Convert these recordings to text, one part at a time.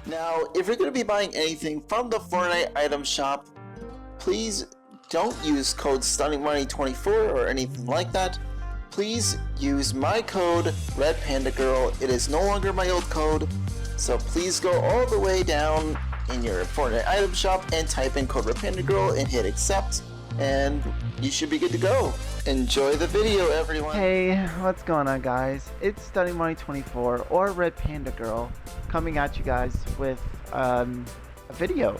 Now, if you're going to be buying anything from the Fortnite item shop, please don't use code StunningMoney24 or anything like that. Please use my code RedPandaGirl. It is no longer my old code, so please go all the way down in your Fortnite item shop and type in code RedPandaGirl and hit accept, and you should be good to go. Enjoy the video, everyone. Hey, what's going on, guys? It's StunningMoney24 or RedPandaGirl coming at you guys with a video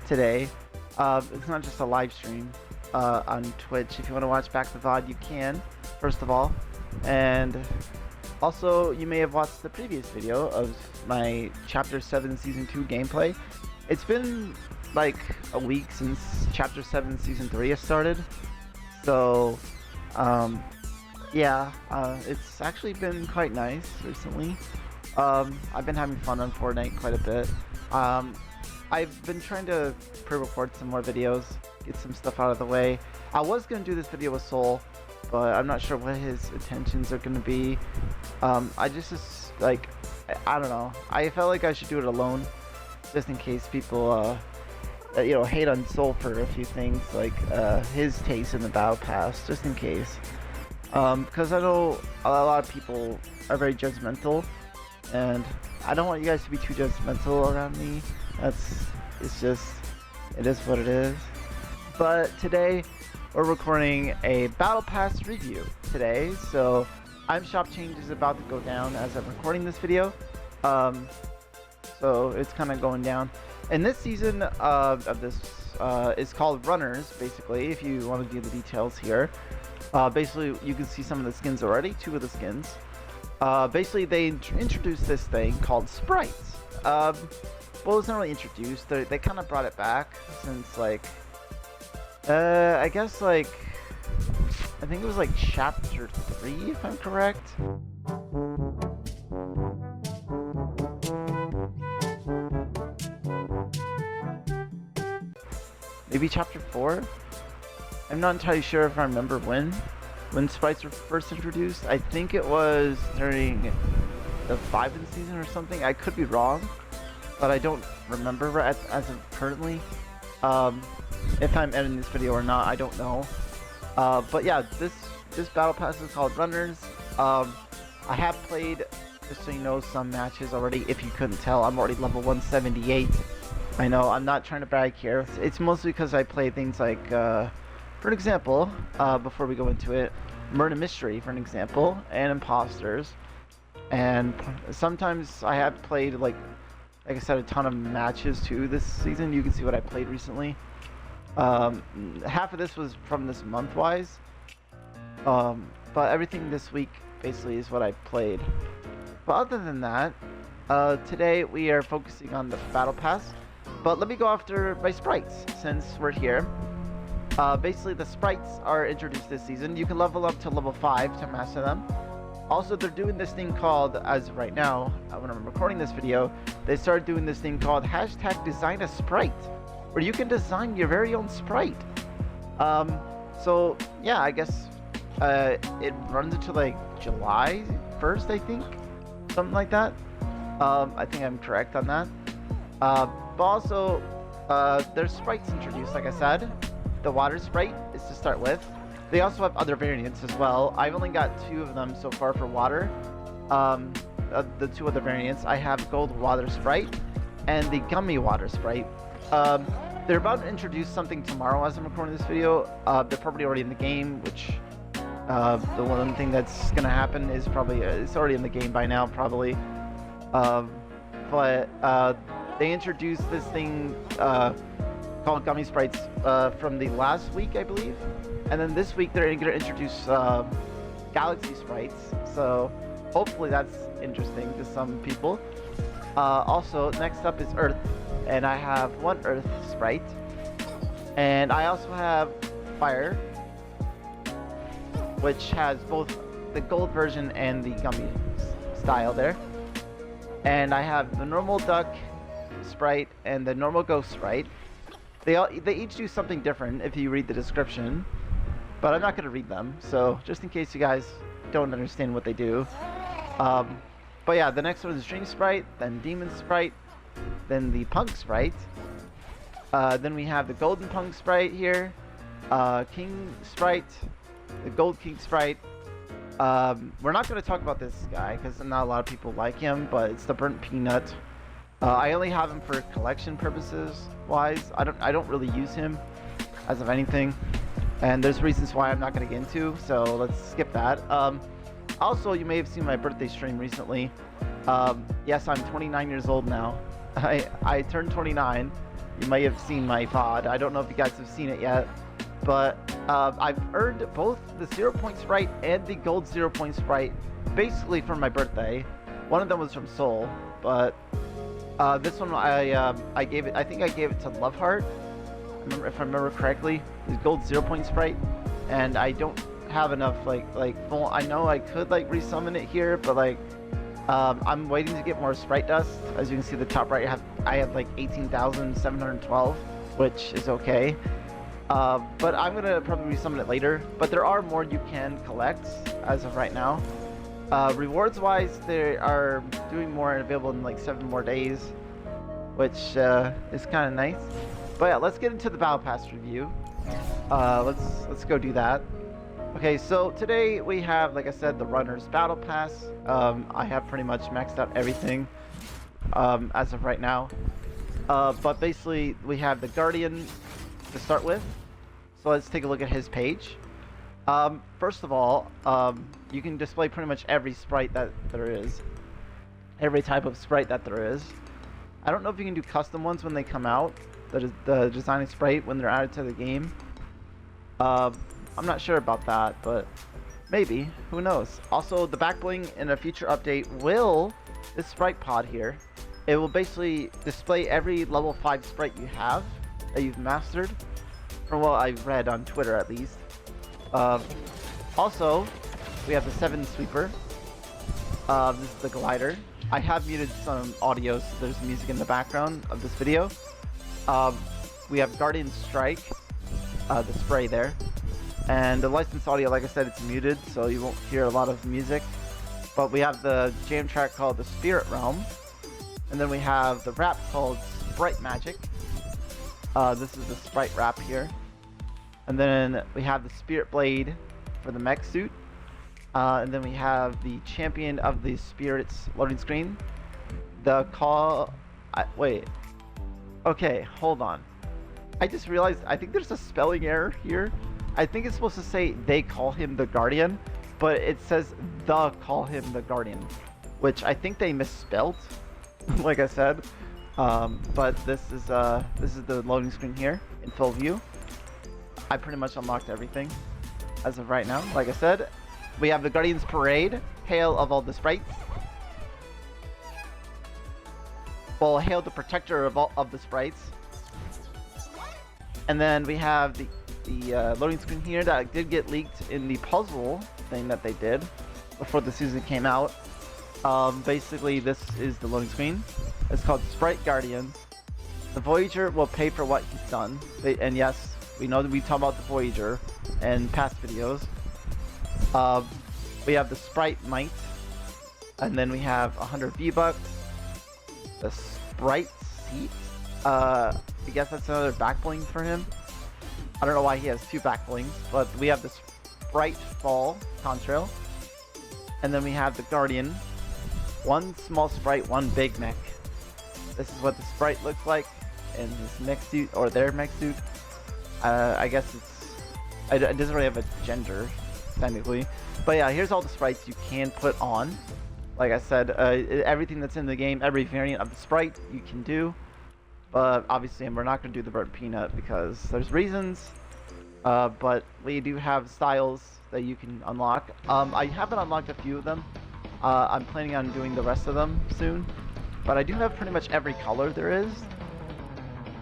today. It's not just a live stream on Twitch. If you want to watch back the VOD, you can, first of all. And also, you may have watched the previous video of my Chapter 7 Season 2 gameplay. It's been like a week since Chapter 7 Season 3 has started. So, it's actually been quite nice recently. I've been having fun on Fortnite quite a bit. I've been trying to pre-record some more videos, get some stuff out of the way. I was going to do this video with Soul, but I'm not sure what his intentions are going to be. I don't know. I felt like I should do it alone, just in case people, hate on Soul for a few things, like his taste in the Battle Pass, just in case. Because I know a lot of people are very judgmental, and I don't want you guys to be too judgmental around me. It is what it is. But today, we're recording a Battle Pass review today, so shop change is about to go down as I'm recording this video. So it's kind of going down. And this season of this is called Runners, basically, if you want to do the details here. Basically, you can see some of the skins already, 2 of the skins. Basically, they introduced this thing called Sprites. Well, it wasn't really introduced. They kind of brought it back since, I think it was like Chapter 3, if I'm correct. Maybe Chapter 4? I'm not entirely sure if I remember when Sprites were first introduced. I think it was during the 5th season or something. I could be wrong, but I don't remember as of currently. If I'm editing this video or not, I don't know. But yeah, this Battle Pass is called Runners. I have played, just so you know, some matches already. If you couldn't tell, I'm already level 178. I know, I'm not trying to brag here. It's mostly because I play things like, for an example, before we go into it, Murder Mystery, for an example, and Imposters. And sometimes I have played, like I said, a ton of matches too this season. You can see what I played recently. Half of this was from this month-wise. But everything this week basically is what I played. But other than that, today we are focusing on the Battle Pass. But let me go after my sprites since we're here. Basically, the sprites are introduced this season. You can level up to level 5 to master them. Also, they're doing this thing called, as of right now, when I'm recording this video, they started doing this thing called #DesignASprite, where you can design your very own sprite. So yeah, I guess it runs into like July 1st, I think, something like that. I think I'm correct on that. But also, there's sprites introduced, like I said. The water sprite is to start with. They also have other variants as well. I've only got 2 of them so far for water. The 2 other variants, I have gold water sprite and the gummy water sprite. They're about to introduce something tomorrow as I'm recording this video. They're probably already in the game, which the one thing that's gonna happen is probably it's already in the game by now, probably. But they introduced this thing called Gummy Sprites from the last week, I believe. And then this week they're going to introduce Galaxy Sprites. So hopefully that's interesting to some people. Also, next up is Earth. And I have 1 Earth Sprite. And I also have Fire, which has both the gold version and the gummy style there. And I have the normal Duck Sprite and the normal Ghost Sprite. They each do something different if you read the description, but I'm not going to read them, so just in case you guys don't understand what they do. But yeah, the next one is Dream Sprite, then Demon Sprite, than the Punk sprite. Then we have the Golden Punk sprite here, King sprite, the Gold King sprite. We're not going to talk about this guy because not a lot of people like him, but it's the Burnt Peanut. I only have him for collection purposes wise. I don't really use him as of anything, and there's reasons why I'm not going to get into, so let's skip that. Also, you may have seen my birthday stream recently. Yes, I'm 29 years old now. I turned 29. You may have seen my VOD. I don't know if you guys have seen it yet, but I've earned both the 0 point sprite and the gold 0 point sprite basically for my birthday. One of them was from Soul, but this one I gave it. I think I gave it to Loveheart. If I remember correctly, the gold 0 point sprite, and I don't have enough like full. I know I could like resummon it here, but like I'm waiting to get more sprite dust. As you can see, the top right, I have like 18,712, which is okay. But I'm gonna probably resummon it later. But there are more you can collect as of right now. Rewards wise, they are doing more and available in like 7 more days, which is kind of nice. But yeah, let's get into the Battle Pass review. Let's go do that. Okay, so today we have, like I said, the Runner's Battle Pass. I have pretty much maxed out everything as of right now. But basically, we have the Guardian to start with. So let's take a look at his page. First of all, you can display pretty much every sprite that there is. Every type of sprite that there is. I don't know if you can do custom ones when they come out. That is the designing sprite when they're added to the game. I'm not sure about that, but maybe. Who knows? Also, the back bling in a future update this sprite pod here, it will basically display every level 5 sprite you have that you've mastered, from what I've read on Twitter at least. Also, we have the 7 sweeper. This is the glider. I have muted some audio, so there's music in the background of this video. We have Guardian Strike, the spray there. And the licensed audio, like I said, it's muted, so you won't hear a lot of music. But we have the jam track called the Spirit Realm. And then we have the rap called Sprite Magic. This is the sprite rap here. And then we have the Spirit Blade for the mech suit. And then we have the Champion of the Spirits loading screen. The call... wait. Okay, hold on. I just realized, I think there's a spelling error here. I think it's supposed to say they call him the Guardian, but it says the call him the Guardian, which I think they misspelled, like I said. But this is the loading screen here in full view. I pretty much unlocked everything as of right now. Like I said, we have the Guardian's Parade, hail of all the sprites. Well, hail the protector of all of the sprites. And then we have the loading screen here that did get leaked in the puzzle thing that they did before the season came out. Basically, this is the loading screen. It's called Sprite Guardians. The Voyager will pay for what he's done. And yes, we know that we talk about the Voyager in past videos. We have the Sprite Might. And then we have 100 V-Bucks. The Sprite Seat. I guess that's another back bling for him. I don't know why he has 2 back blings, but we have the Sprite Fall contrail. And then we have the Guardian. 1 small sprite, 1 big mech. This is what the sprite looks like in his mech suit, or their mech suit. I guess it doesn't really have a gender, technically. But yeah, here's all the sprites you can put on. Like I said, everything that's in the game, every variant of the sprite you can do. But obviously, we're not going to do the Burnt Peanut because there's reasons. But we do have styles that you can unlock. I haven't unlocked a few of them. I'm planning on doing the rest of them soon. But I do have pretty much every color there is.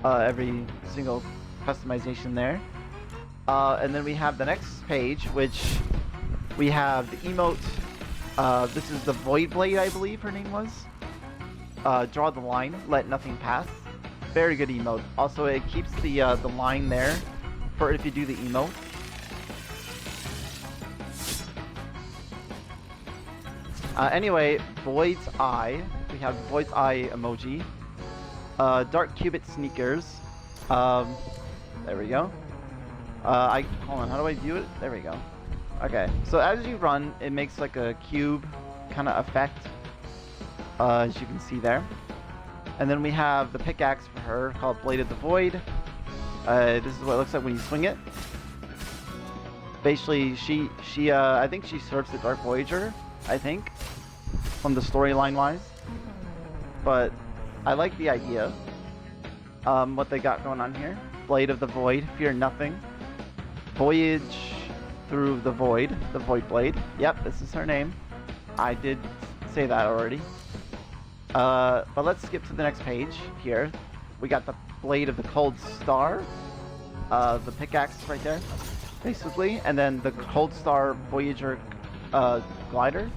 Every single customization there. And then we have the next page, which we have the emote. This is the Voidblade, I believe her name was. Draw the line, let nothing pass. Very good emote. Also, it keeps the line there for if you do the emote. Anyway, Void's Eye. We have Void's Eye emoji. Dark Cubit sneakers. There we go. Hold on, how do I view it? There we go. Okay, so as you run, it makes like a cube kind of effect, as you can see there. And then we have the pickaxe for her called Blade of the Void. This is what it looks like when you swing it. Basically, I think she serves the Dark Voyager, I think, from the storyline wise. But I like the idea. What they got going on here. Blade of the Void, fear nothing. Voyage through the Void, the Voidblade. Yep, this is her name. I did say that already. But let's skip to the next page here. We got the Blade of the Cold Star. The pickaxe right there, basically. And then the Cold Star Voyager glider.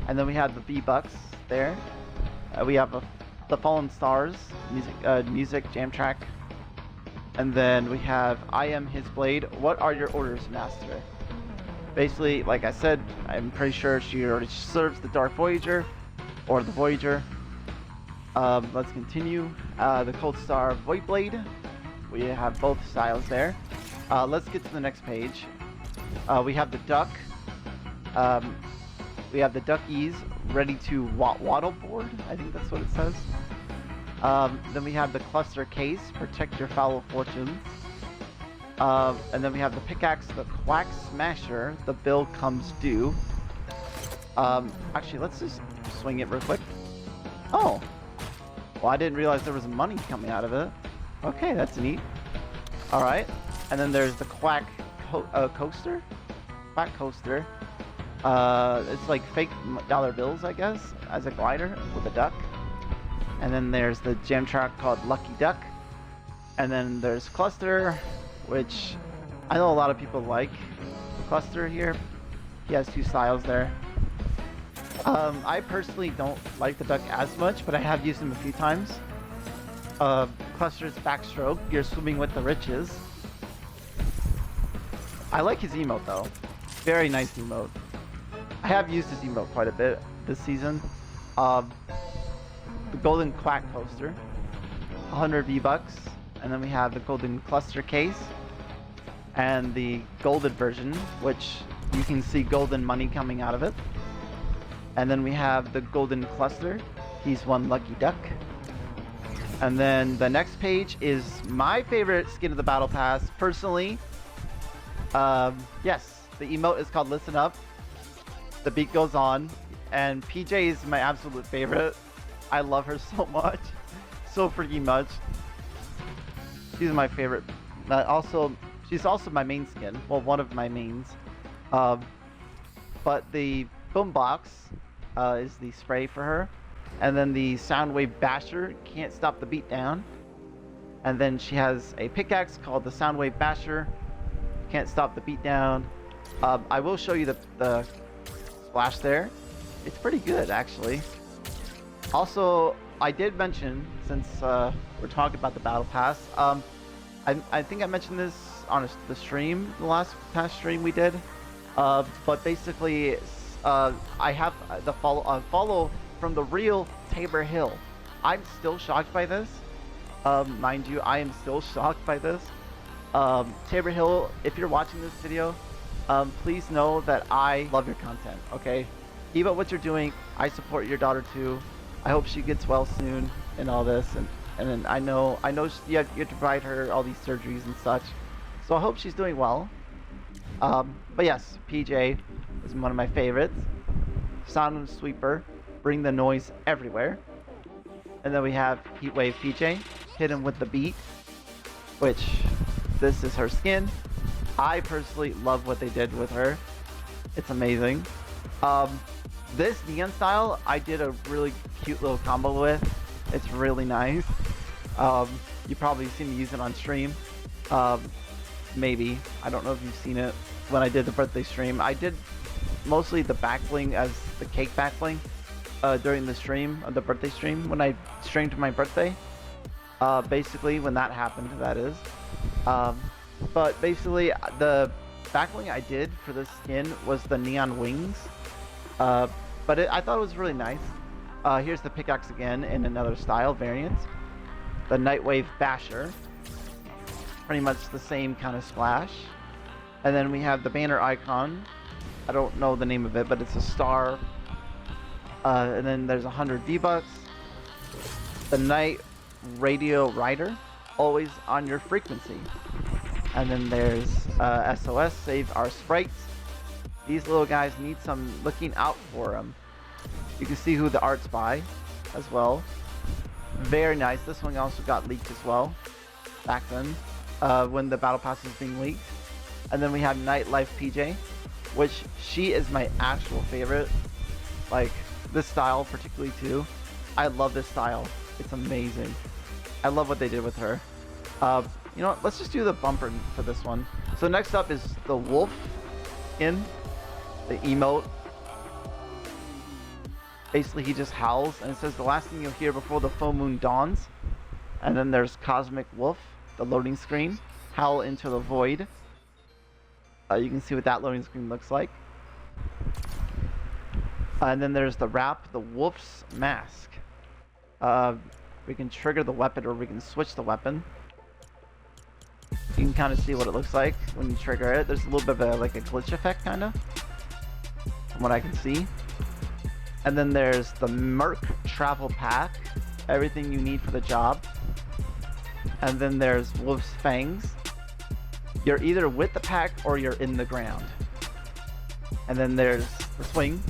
And then we have the V-Bucks there. We have the Fallen Stars music jam track. And then we have I am his blade. What are your orders, master? Basically, like I said, I'm pretty sure she already serves the Dark Voyager or the Voyager. Let's continue. The Cold Star Voidblade. We have both styles there. Let's get to the next page. We have the duck. We have the duckies ready to waddle board. I think that's what it says. Then we have the cluster case, protect your foul fortunes. And then we have the pickaxe, the quack smasher, the bill comes due. Actually, let's just swing it real quick. Oh, well, I didn't realize there was money coming out of it. Okay, that's neat. All right, and then there's the quack coaster. Quack coaster. It's like fake dollar bills, I guess, as a glider with a duck. And then there's the jam track called Lucky Duck. And then there's Cluster, which I know a lot of people like. Cluster here. He has two styles there. I personally don't like the duck as much, but I have used him a few times. Cluster's backstroke, you're swimming with the riches. I like his emote though. Very nice emote. I have used his emote quite a bit this season. The golden quack coaster, 100 V-Bucks, and then we have the golden cluster case and the golden version, which you can see golden money coming out of it. And then we have the golden cluster. He's one lucky duck. And then the next page is my favorite skin of the battle pass personally. Yes, the emote is called Listen Up. The beat goes on, and PJ is my absolute favorite. I love her so much, so freaking much. She's my favorite. She's also my main skin. Well, one of my mains. But the boombox is the spray for her, and then the Soundwave Basher, can't stop the beat down. And then she has a pickaxe called the Soundwave Basher, can't stop the beat down. I will show you the splash there. It's pretty good actually. Also, I did mention, since we're talking about the battle pass, I think I mentioned this on the stream, the last past stream we did. But basically, I have the follow from the real Tabor Hill. I'm still shocked by this. Mind you, I am still shocked by this. Tabor Hill, if you're watching this video, please know that I love your content, okay? Keep up what you're doing. I support your daughter too. I hope she gets well soon and all this, and then I know you have to provide her all these surgeries and such. So I hope she's doing well. But yes, PJ is one of my favorites. Sound Sweeper, bring the noise everywhere. And then we have Heatwave PJ, hit him with the beat, which this is her skin. I personally love what they did with her. It's amazing. This neon style, I did a really cute little combo with. It's really nice. You probably seen me use it on stream. Maybe. I don't know if you've seen it when I did the birthday stream. I did mostly the back bling as the cake back bling during the stream, the birthday stream, when I streamed my birthday. Basically, when that happened, that is. But basically, the back bling I did for this skin was the neon wings. But I thought it was really nice. Here's the pickaxe again in another style variant. the Nightwave Basher. Pretty much the same kind of splash. And then we have the banner icon. I don't know the name of it, but it's a star. And then there's 100 V-Bucks. The Night Radio Rider, always on your frequency. And then there's SOS, save our sprites. These little guys need some looking out for them. You can see who the art's by as well. Very nice. This one also got leaked as well back then when the battle pass was being leaked. And then we have Nightlife PJ, which she is my actual favorite. Like this style particularly too. I love this style. It's amazing. I love what they did with her. You know what? Let's just do the bumper for this one. So next up is the Wolfe in the emote. Basically, he just howls, and it says the last thing you'll hear before the full moon dawns. And then there's Cosmic Wolf, the loading screen. Howl into the void. You can see what that loading screen looks like. And then there's the rap, the Wolf's Mask. We can trigger the weapon, or we can switch the weapon. You can kind of see what it looks like when you trigger it. There's a little bit of like a glitch effect, kind of, from what I can see. And then there's the Merc Travel Pack, everything you need for the job. And then there's Wolf's Fangs. You're either with the pack or you're in the ground. And then there's the Swing.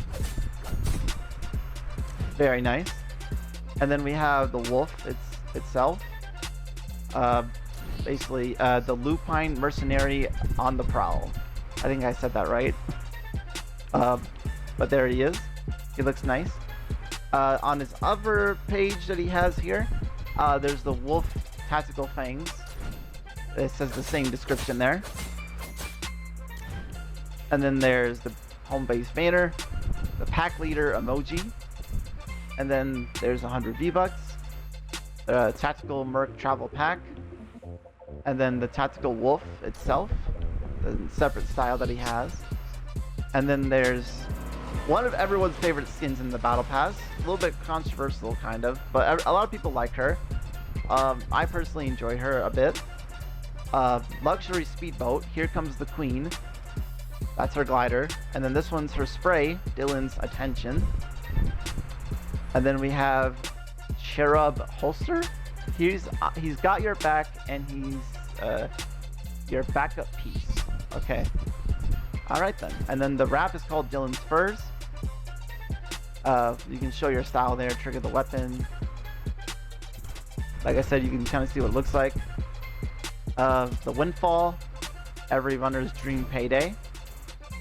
Very nice. And then we have the Wolf itself. Basically, the Lupine Mercenary on the prowl. I think I said that right. But there he is. He looks nice. On his other page that he has here, there's the Wolf Tactical Fangs. It says the same description there. And then there's the home base banner, the pack leader emoji, and then there's 100 V-Bucks, the Tactical Merc Travel Pack, and then the Tactical Wolf itself, the separate style that he has. And then there's one of everyone's favorite skins in the Battle Pass. A little bit controversial, kind of, but a lot of people like her. I personally enjoy her a bit. Luxury Speedboat. Here comes the Queen. That's her glider. And then this one's her spray, Dylan's Attention. And then we have Cherub Holster. He's got your back, and he's your backup piece. Okay. Alright then. And then the wrap is called Dylan's Furs. You can show your style there, trigger the weapon. Like I said, you can kind of see what it looks like. The Windfall, every runner's dream payday.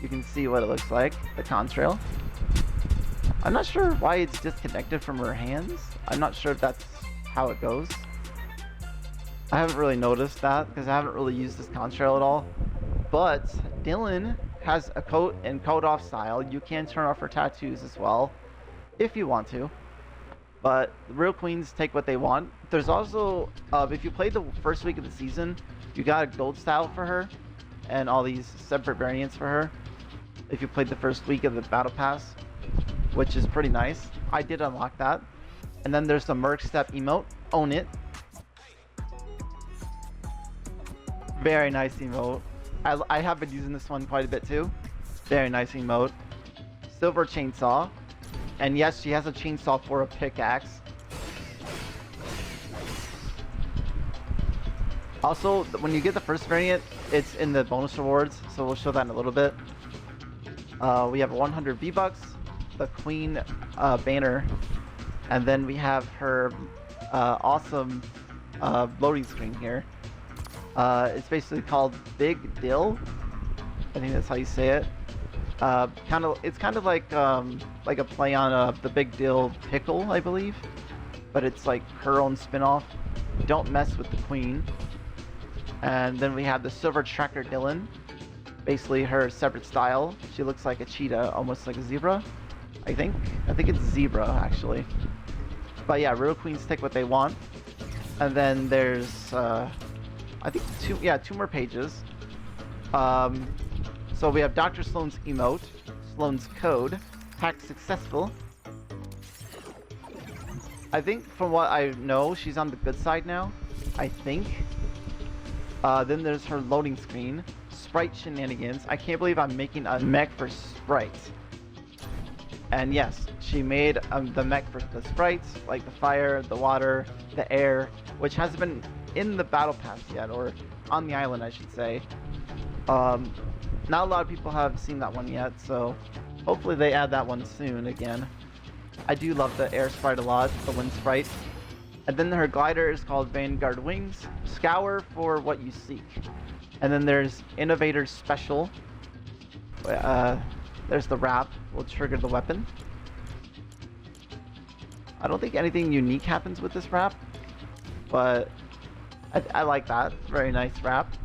You can see what it looks like, the contrail. I'm not sure why it's disconnected from her hands. I'm not sure if that's how it goes. I haven't really noticed that because I haven't really used this contrail at all. But Dylan has a coat and coat off style. You can turn off her tattoos as well if you want to. But the real queens take what they want. There's also, if you played the first week of the season, you got a gold style for her and all these separate variants for her. If you played the first week of the battle pass, which is pretty nice. I did unlock that. And then there's the Merc Step emote. Own it. Very nice emote. I have been using this one quite a bit too. Very nice emote. Silver Chainsaw. And yes, she has a chainsaw for a pickaxe. Also, when you get the first variant, it's in the bonus rewards, so we'll show that in a little bit. We have 100 V-Bucks, the Queen banner, and then we have her awesome loading screen here. It's basically called Big Dill. I think that's how you say it. It's kind of like a play on the Big Dill pickle, I believe, but it's like her own spin-off. Don't mess with the Queen. And then we have the Silver Tracker Dylan, basically her separate style. She looks like a cheetah, almost like a zebra. I think it's zebra actually. But yeah, real queens take what they want. And then there's I think two more pages. So we have Dr. Slone's emote, Slone's code, hack successful. I think from what I know, she's on the good side now. I think. Then there's her loading screen. Sprite shenanigans. I can't believe I'm making a mech for sprites. And yes, she made the mech for the sprites, like the fire, the water, the air, which hasn't been in the battle pass yet, or on the island, I should say. Not a lot of people have seen that one yet, so hopefully they add that one soon again. I do love the air sprite a lot, the wind sprite. And then her glider is called Vanguard Wings. Scour for what you seek. And then there's Innovator's Special. There's the wrap, will trigger the weapon. I don't think anything unique happens with this wrap, but I like that. Very nice wrap.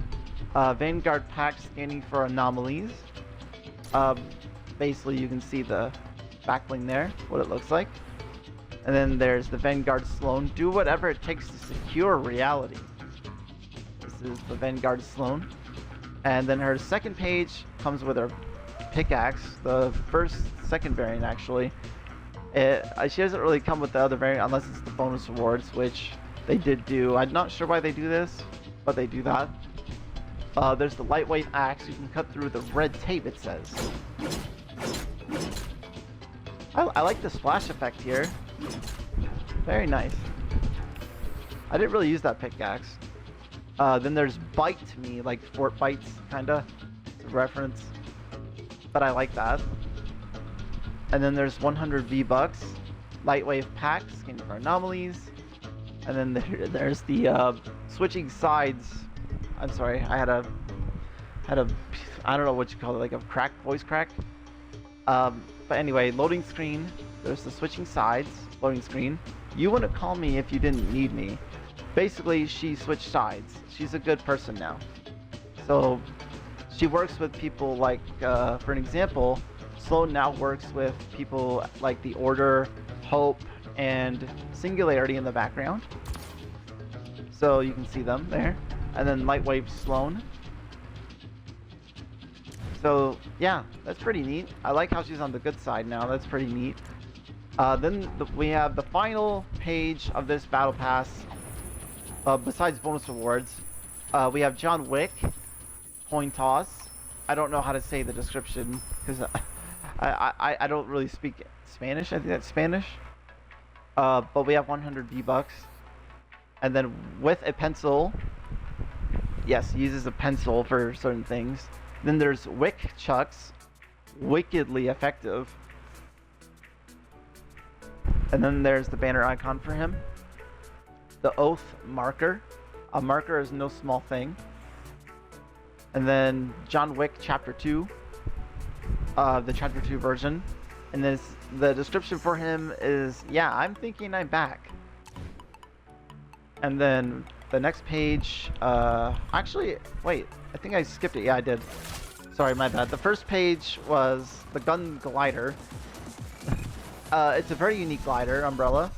Vanguard pack scanning for anomalies. Basically, you can see the backbling there, what it looks like. And then there's the Vanguard Slone. Do whatever it takes to secure reality. This is the Vanguard Slone. And then her second page comes with her pickaxe, the second variant actually. She doesn't really come with the other variant unless it's the bonus rewards, which they did do. I'm not sure why they do this, but they do that. There's the lightweight axe. You can cut through the red tape, it says. I like the splash effect here. Very nice. I didn't really use that pickaxe. Then there's Bite Me, like Fortnite, kinda. It's a reference. But I like that. And then there's 100 V-Bucks. Lightwave pack, scanning for anomalies. And then there's the switching sides. I'm sorry, I had a I don't know what you call it, like a voice crack. But anyway, loading screen. There's the switching sides, loading screen. You wouldn't call me if you didn't need me. Basically, she switched sides. She's a good person now. So she works with people like, for an example, Slone now works with people like the Order, Hope, and Singularity in the background. So you can see them there. And then Lightwave Slone. So yeah, that's pretty neat. I like how she's on the good side now. That's pretty neat. Then we have the final page of this battle pass. Besides bonus rewards, we have John Wick, coin toss. I don't know how to say the description because I don't really speak Spanish. I think that's Spanish. But we have 100 V-Bucks. And then with a pencil, yes, he uses a pencil for certain things. Then there's Wick chucks, wickedly effective. And then there's the banner icon for him. The Oath marker. A marker is no small thing. And then John Wick Chapter 2. The Chapter 2 version. And then the description for him is, yeah, I'm thinking I'm back. And then the next page, actually, wait, I think I skipped it. Yeah, I did. Sorry, my bad. The first page was the gun glider. It's a very unique glider, umbrella.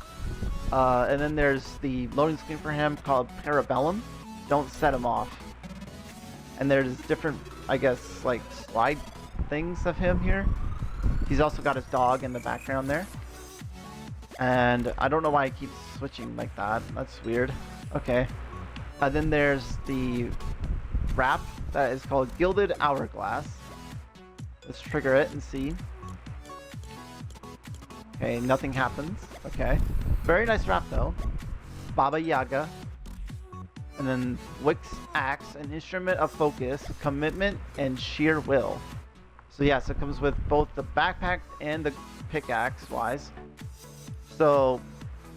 And then there's the loading screen for him called Parabellum. Don't set him off. And there's different, I guess, like slide things of him here. He's also got his dog in the background there. And I don't know why I keep switching like that. That's weird. Okay. Then there's the wrap that is called Gilded Hourglass. Let's trigger it and see. Okay, nothing happens. Okay. Very nice wrap though. Baba Yaga. And then Wick's axe, an instrument of focus, commitment, and sheer will. So yes, it comes with both the backpack and the pickaxe wise. So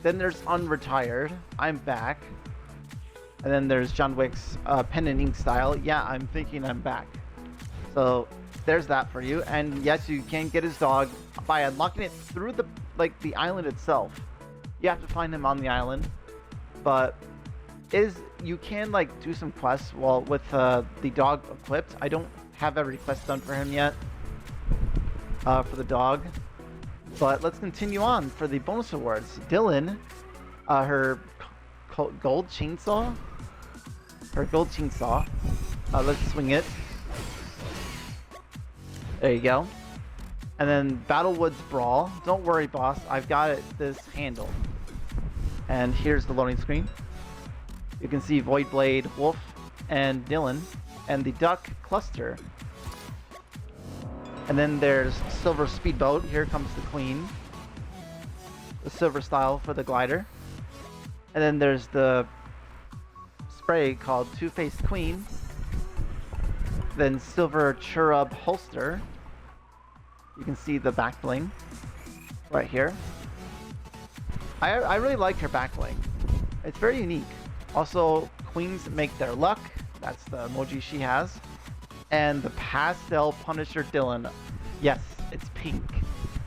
then there's Unretired. I'm back. And then there's John Wick's pen and ink style. Yeah, I'm thinking I'm back. So there's that for you. And yes, you can get his dog by unlocking it through the island itself. You have to find him on the island, but you can like do some quests with the dog equipped. I don't have every quest done for him yet for the dog, but let's continue on for the bonus awards. Dylan, her gold chainsaw. Let's swing it. There you go. And then Battlewoods Brawl. Don't worry, boss. I've got this handled. And here's the loading screen. You can see Voidblade, Wolfe, and Dylan, and the duck cluster. And then there's Silver Speedboat. Here comes the Queen. The silver style for the glider. And then there's the spray called Two-Faced Queen. Then Silver Cherub holster. You can see the back bling right here. I really like her back bling. It's very unique. Also, queens make their luck. That's the emoji she has. And the pastel Punisher Dylan. Yes, it's pink.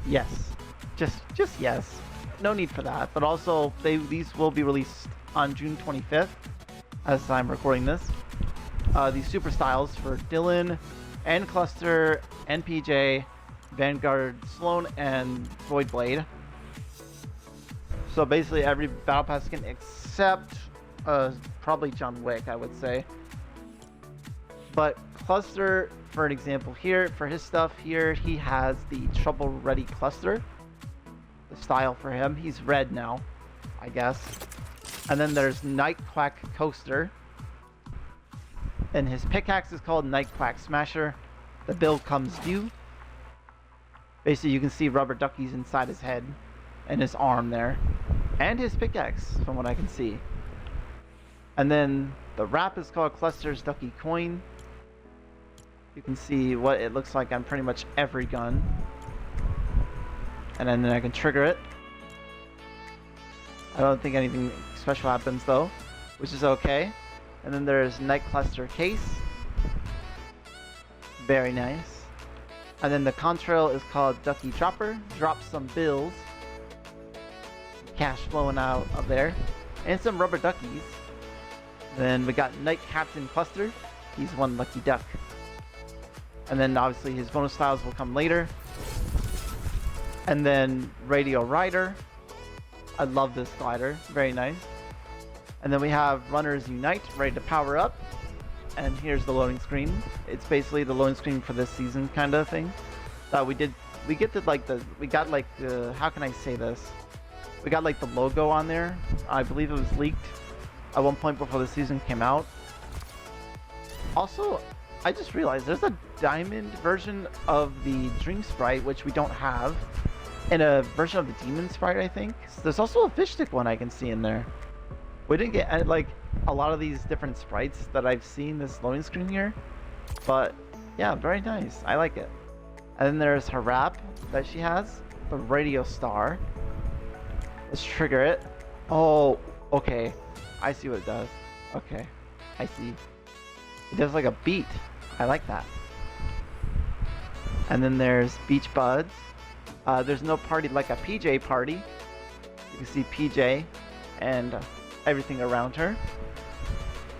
Yes. Just yes. No need for that. But also, these will be released on June 25th, as I'm recording this. These super styles for Dylan, and Cluster, and PJ, Vanguard, Slone, and Voidblade. So basically every Battle Pass skin except probably John Wick, I would say. But Cluster, for an example here, for his stuff here, he has the Trouble Ready Cluster. The style for him. He's red now, I guess. And then there's Nightquack Coaster. And his pickaxe is called Nightquack Smasher. The build comes due. Basically, you can see rubber duckies inside his head and his arm there. And his pickaxe, from what I can see. And then the wrap is called Cluster's Ducky Coin. You can see what it looks like on pretty much every gun. And then I can trigger it. I don't think anything special happens though, which is okay. And then there's Night Cluster Case. Very nice. And then the contrail is called Ducky Dropper. Drop some bills. Cash flowing out of there. And some rubber duckies. Then we got Night Captain Cluster. He's one lucky duck. And then obviously his bonus styles will come later. And then Radio Rider. I love this glider. Very nice. And then we have Runners Unite, ready to power up. And here's the loading screen. It's basically the loading screen for this season kind of thing. We got like the, how can I say this? We got like the logo on there. I believe it was leaked at one point before the season came out. Also, I just realized there's a diamond version of the Dream Sprite, which we don't have, and a version of the Demon Sprite, I think. There's also a fish stick one I can see in there. We didn't get like a lot of these different sprites that I've seen this loading screen here, but yeah, very nice. I like it. And then there's her wrap that she has, the Radio Star. Let's trigger it. Oh, okay. I see what it does. Okay, I see. It does like a beat. I like that. And then there's Beach Buds. There's no party like a PJ party. You can see PJ and everything around her.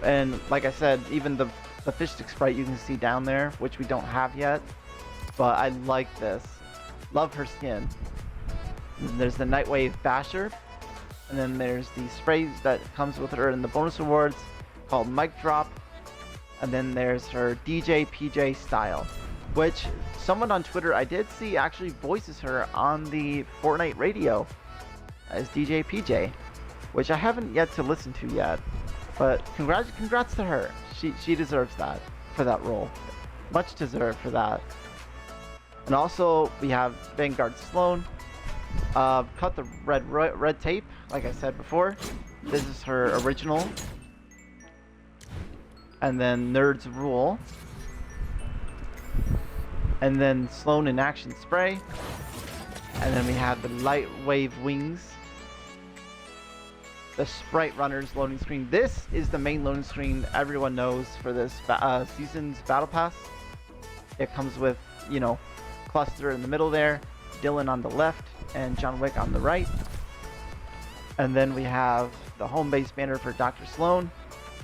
And like I said, even the fish stick sprite you can see down there, which we don't have yet. But I like this. Love her skin. And there's the Nightwave Basher. And then there's the sprays that comes with her in the bonus awards called Mic Drop. And then there's her DJ PJ style, which someone on Twitter I did see actually voices her on the Fortnite radio as DJ PJ, which I haven't yet to listen to yet. But congrats to her. She deserves that for that role. Much deserved for that. And also we have Vanguard Slone. Cut the red tape, like I said before. This is her original. And then Nerds Rule. And then Slone in Action Spray. And then we have the Light Wave Wings. The Sprite Runners loading screen. This is the main loading screen everyone knows for this season's Battle Pass. It comes with, you know, Cluster in the middle there, Dylan on the left, and John Wick on the right. And then we have the home base banner for Dr. Slone,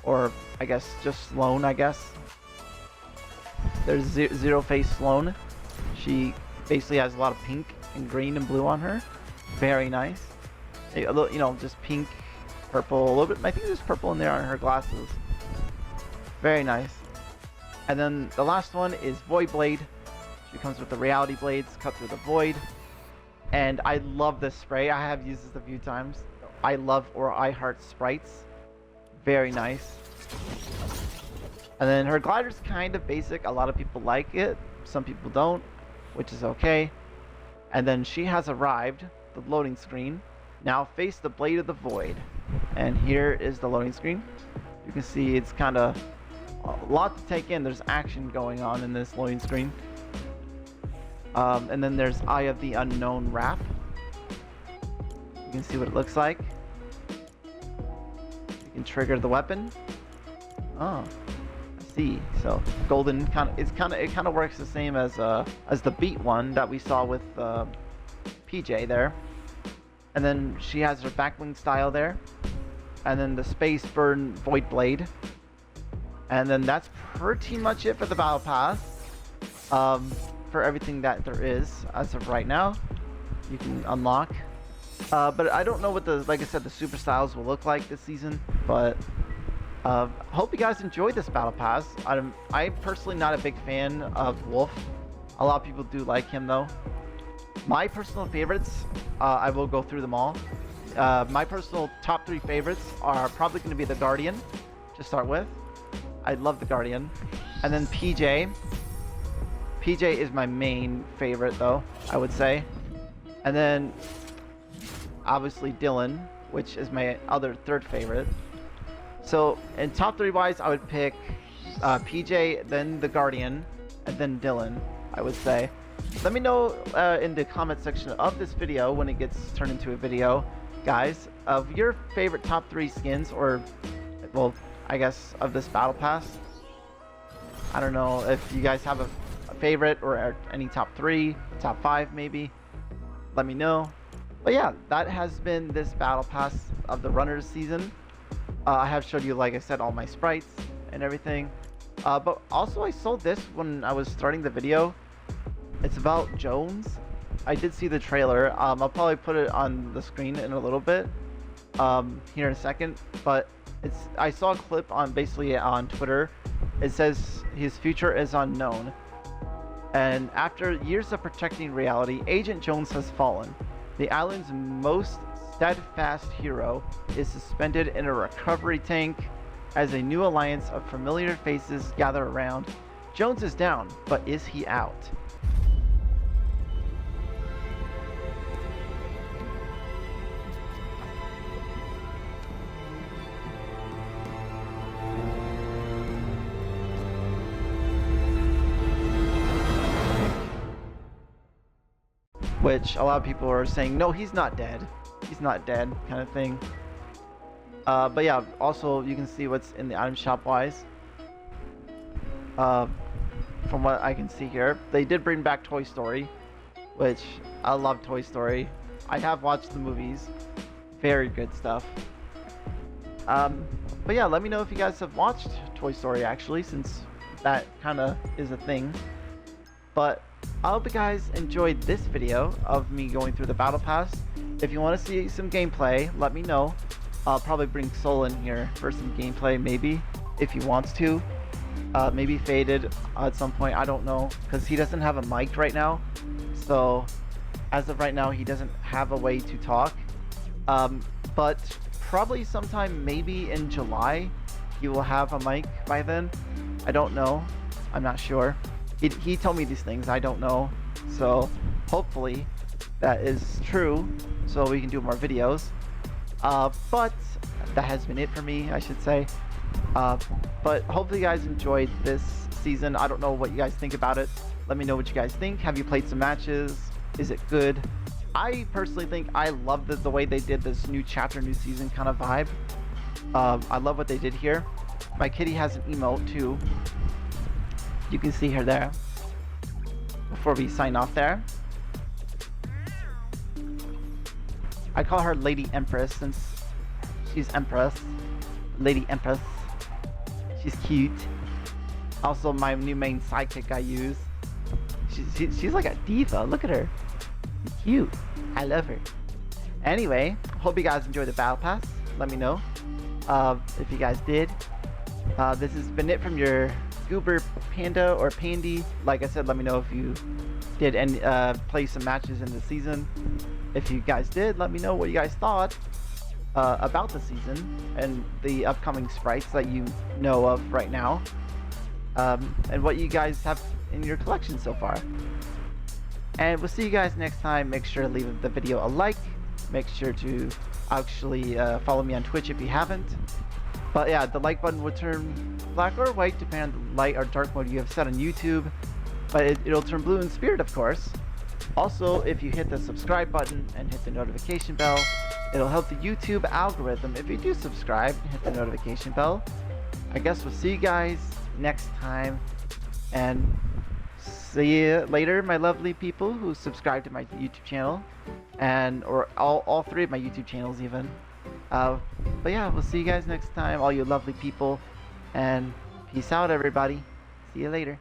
or I guess just Slone, I guess. There's Zero Face Slone. She basically has a lot of pink and green and blue on her. Very nice. A little, you know, just pink, purple, a little bit. I think there's purple in there on her glasses. Very nice. And then the last one is Voidblade. She comes with the reality blades cut through the void. And I love this spray. I have used this a few times. I love or I heart sprites. Very nice. And then her glider's kind of basic. A lot of people like it. Some people don't, which is okay. And then she has arrived. The loading screen. Now face the blade of the void. And here is the loading screen. You can see it's kind of a lot to take in. There's action going on in this loading screen. And then there's Eye of the Unknown wrap. You can see what it looks like. You can trigger the weapon. Oh, I see. So golden it kind of works the same as the beat one that we saw with PJ there. And then she has her backwing style there. And then the Space Burn Voidblade. And then that's pretty much it for the Battle Pass. For everything that there is as of right now, you can unlock. But I don't know what like I said, the super styles will look like this season. But hope you guys enjoyed this Battle Pass. I'm personally not a big fan of Wolfe. A lot of people do like him though. My personal favorites, I will go through them all. My personal top 3 favorites are probably going to be the Guardian, to start with. I love the Guardian. And then PJ. PJ is my main favorite though, I would say. And then, obviously Dylan, which is my other 3rd favorite. So, in top 3 wise, I would pick PJ, then the Guardian, and then Dylan, I would say. Let me know in the comment section of this video, when it gets turned into a video, guys, of your favorite top 3 skins, or, well, I guess, of this Battle Pass. I don't know if you guys have a favorite or any top 3, top 5 maybe. Let me know. But yeah, that has been this Battle Pass of the Runners season. I have showed you, like I said, all my sprites and everything. But also I sold this when I was starting the video. It's about Jones. I did see the trailer. I'll probably put it on the screen in a little bit, here in a second. But I saw a clip on basically on Twitter. It says his future is unknown. And after years of protecting reality, Agent Jones has fallen. The island's most steadfast hero is suspended in a recovery tank as a new alliance of familiar faces gather around. Jones is down, but is he out? Which a lot of people are saying, no, he's not dead. He's not dead, kind of thing. But yeah, also you can see what's in the item shop wise. From what I can see here, they did bring back Toy Story, which I love Toy Story. I have watched the movies. Very good stuff. But yeah, let me know if you guys have watched Toy Story actually, since that kind of is a thing. But I hope you guys enjoyed this video of me going through the Battle Pass. If you want to see some gameplay, let me know. I'll probably bring Soul in here for some gameplay, maybe, if he wants to. Maybe Faded at some point, I don't know, because he doesn't have a mic right now. So, as of right now, he doesn't have a way to talk. But probably sometime maybe in July, he will have a mic by then. I don't know. I'm not sure. He told me these things, I don't know. So hopefully that is true, so we can do more videos. But that has been it for me, I should say. But hopefully you guys enjoyed this season. I don't know what you guys think about it. Let me know what you guys think. Have you played some matches? Is it good? I personally think I love the way they did this new chapter, new season kind of vibe. I love what they did here. My kitty has an emote too. You can see her there. Before we sign off there. I call her Lady Empress since she's Empress. Lady Empress. She's cute. Also my new main sidekick I use. She's like a diva. Look at her. She's cute. I love her. Anyway, hope you guys enjoyed the Battle Pass. Let me know if you guys did. This has been it from your Goober Panda or Pandy. Like I said, let me know if you did any play some matches in the season. If you guys did, let me know what you guys thought. about the season and the upcoming sprites that you know of right now, and what you guys have in your collection so far. And we'll see you guys next time. Make sure to leave the video a like. Make sure to actually follow me on Twitch if you haven't. But yeah, the like button will turn black or white depending on the light or dark mode you have set on YouTube. But it'll turn blue in Spirit, of course. Also, if you hit the subscribe button and hit the notification bell, it'll help the YouTube algorithm if you do subscribe and hit the notification bell. I guess we'll see you guys next time. And see you later, my lovely people who subscribe to my YouTube channel, or all three of my YouTube channels even. But yeah, we'll see you guys next time, all you lovely people, and peace out, everybody. See you later.